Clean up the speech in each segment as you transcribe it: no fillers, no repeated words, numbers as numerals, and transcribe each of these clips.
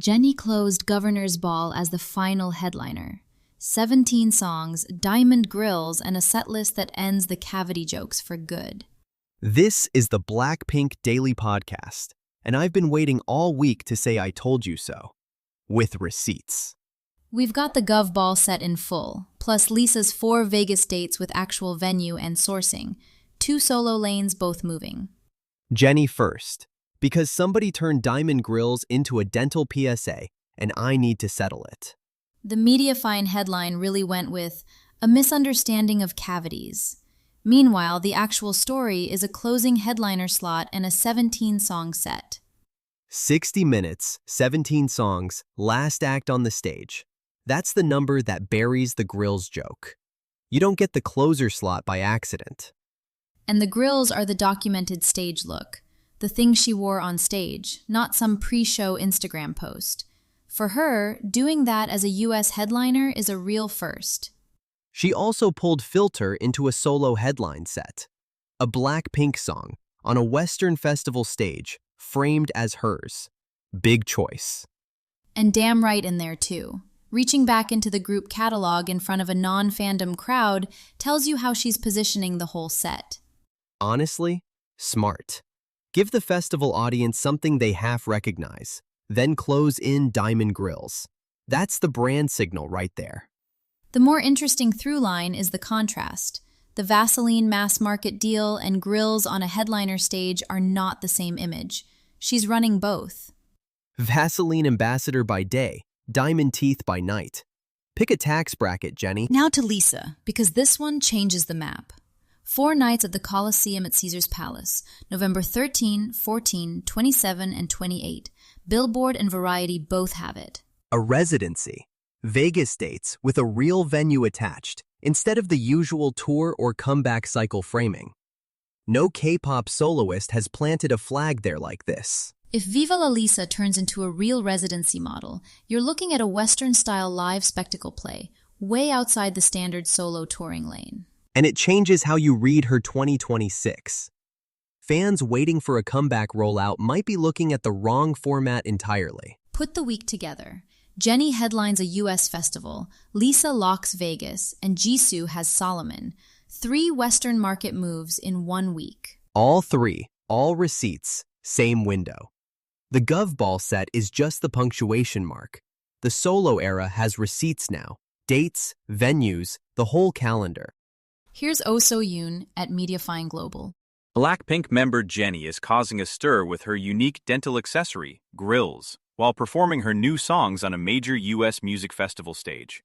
Jennie closed Governor's Ball as the final headliner. 17 songs, diamond grills, and a setlist that ends the cavity jokes for good. This is the BLACKPINK Daily Podcast, and I've been waiting all week to say I told you so. With receipts. We've got the Gov Ball set in full, plus Lisa's 4 Vegas dates with actual venue and sourcing, 2 solo lanes both moving. Jennie first, because somebody turned diamond grills into a dental PSA, and I need to settle it. The Mediafine headline really went with a misunderstanding of cavities. Meanwhile, the actual story is a closing headliner slot and a 17-song set. 60 minutes, 17 songs, last act on the stage. That's the number that buries the Grillz joke. You don't get the closer slot by accident. And the grills are the documented stage look, the thing she wore on stage, not some pre-show Instagram post. For her, doing that as a US headliner is a real first. She also pulled Filter into a solo headline set. A BLACKPINK song on a Western festival stage, framed as hers. Big choice. And damn right in there too. Reaching back into the group catalog in front of a non-fandom crowd tells you how she's positioning the whole set. Honestly, smart. Give the festival audience something they half recognize, then close in diamond grills. That's the brand signal right there. The more interesting through line is the contrast. The Vaseline mass market deal and Grillz on a headliner stage are not the same image. She's running both. Vaseline ambassador by day, diamond teeth by night. Pick a tax bracket, Jennie. Now to Lisa, because this one changes the map. 4 nights at the Coliseum at Caesar's Palace, November 13, 14, 27, and 28. Billboard and Variety both have it. A residency. Vegas dates with a real venue attached, instead of the usual tour or comeback cycle framing. No K-pop soloist has planted a flag there like this. If Viva La Lisa turns into a real residency model, you're looking at a Western-style live spectacle play, way outside the standard solo touring lane. And it changes how you read her 2026. Fans waiting for a comeback rollout might be looking at the wrong format entirely. Put the week together. Jennie headlines a US festival, Lisa locks Vegas, and Jisoo has Solomon. 3 Western market moves in 1 week. All 3, all receipts, same window. The Gov Ball set is just the punctuation mark. The solo era has receipts now, dates, venues, the whole calendar. Here's Oh So Yoon at Mediafine Global. BLACKPINK member Jennie is causing a stir with her unique dental accessory, Grillz, while performing her new songs on a major U.S. music festival stage.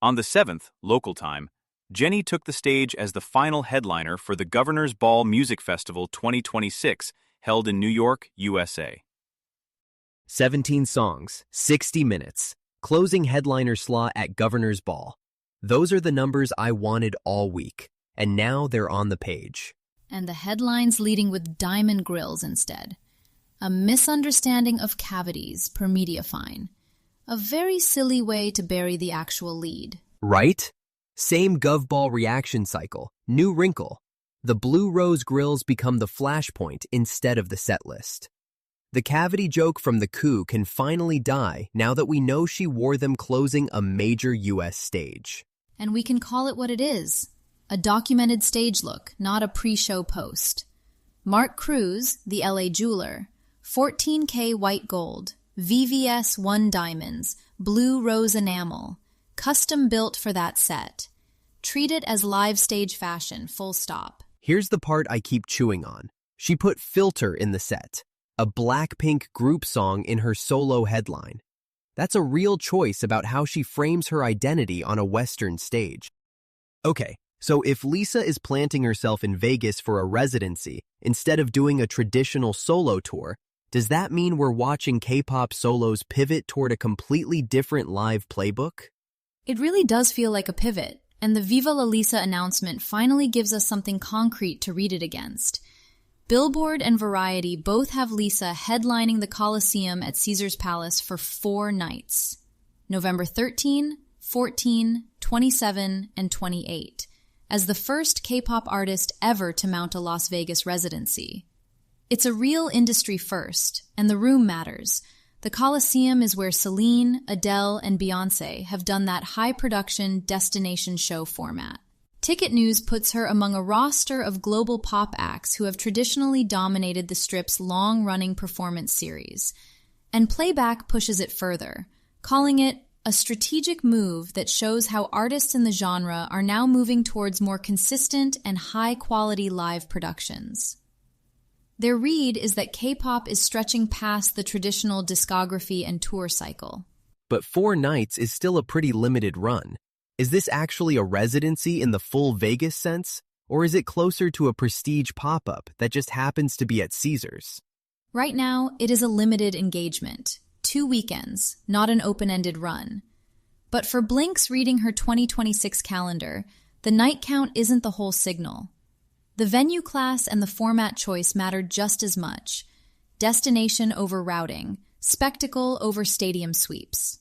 On the 7th, local time, Jennie took the stage as the final headliner for the Governor's Ball Music Festival 2026, held in New York, USA. 17 songs, 60 minutes, closing headliner slot at Governor's Ball. Those are the numbers I wanted all week, and now they're on the page. And the headlines leading with diamond grills instead. A misunderstanding of cavities per Mediafine. A very silly way to bury the actual lead. Right? Same Gov Ball reaction cycle, new wrinkle. The blue rose grills become the flashpoint instead of the set list. The cavity joke from the coup can finally die now that we know she wore them closing a major US stage. And we can call it what it is. A documented stage look, not a pre-show post. Mark Cruz, the LA jeweler, 14K white gold, VVS 1 diamonds, blue rose enamel, custom built for that set. Treat it as live stage fashion, full stop. Here's the part I keep chewing on. She put Filter in the set, a BLACKPINK group song in her solo headline. That's a real choice about how she frames her identity on a Western stage. Okay, so if Lisa is planting herself in Vegas for a residency instead of doing a traditional solo tour, does that mean we're watching K-pop solos pivot toward a completely different live playbook? It really does feel like a pivot, and the Viva La Lisa announcement finally gives us something concrete to read it against. Billboard and Variety both have Lisa headlining the Coliseum at Caesar's Palace for 4 nights. November 13, 14, 27, and 28, as the first K-pop artist ever to mount a Las Vegas residency. It's a real industry first, and the room matters. The Coliseum is where Celine, Adele, and Beyoncé have done that high-production destination show format. Ticket News puts her among a roster of global pop acts who have traditionally dominated the Strip's long-running performance series. And Playback pushes it further, calling it a strategic move that shows how artists in the genre are now moving towards more consistent and high-quality live productions. Their read is that K-pop is stretching past the traditional discography and tour cycle. But 4 nights is still a pretty limited run. Is this actually a residency in the full Vegas sense, or is it closer to a prestige pop-up that just happens to be at Caesars? Right now, it is a limited engagement. 2 weekends, not an open-ended run. But for Blink's reading her 2026 calendar, the night count isn't the whole signal. The venue class and the format choice matter just as much. Destination over routing, spectacle over stadium sweeps.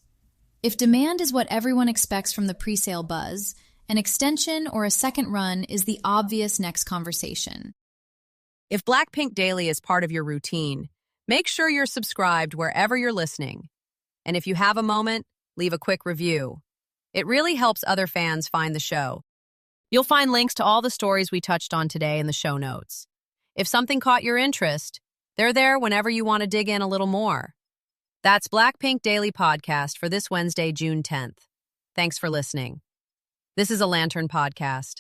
If demand is what everyone expects from the presale buzz, an extension or a second run is the obvious next conversation. If BLACKPINK Daily is part of your routine, make sure you're subscribed wherever you're listening. And if you have a moment, leave a quick review. It really helps other fans find the show. You'll find links to all the stories we touched on today in the show notes. If something caught your interest, they're there whenever you want to dig in a little more. That's BLACKPINK Daily Podcast for this Wednesday, June 10th. Thanks for listening. This is a Lantern Podcast.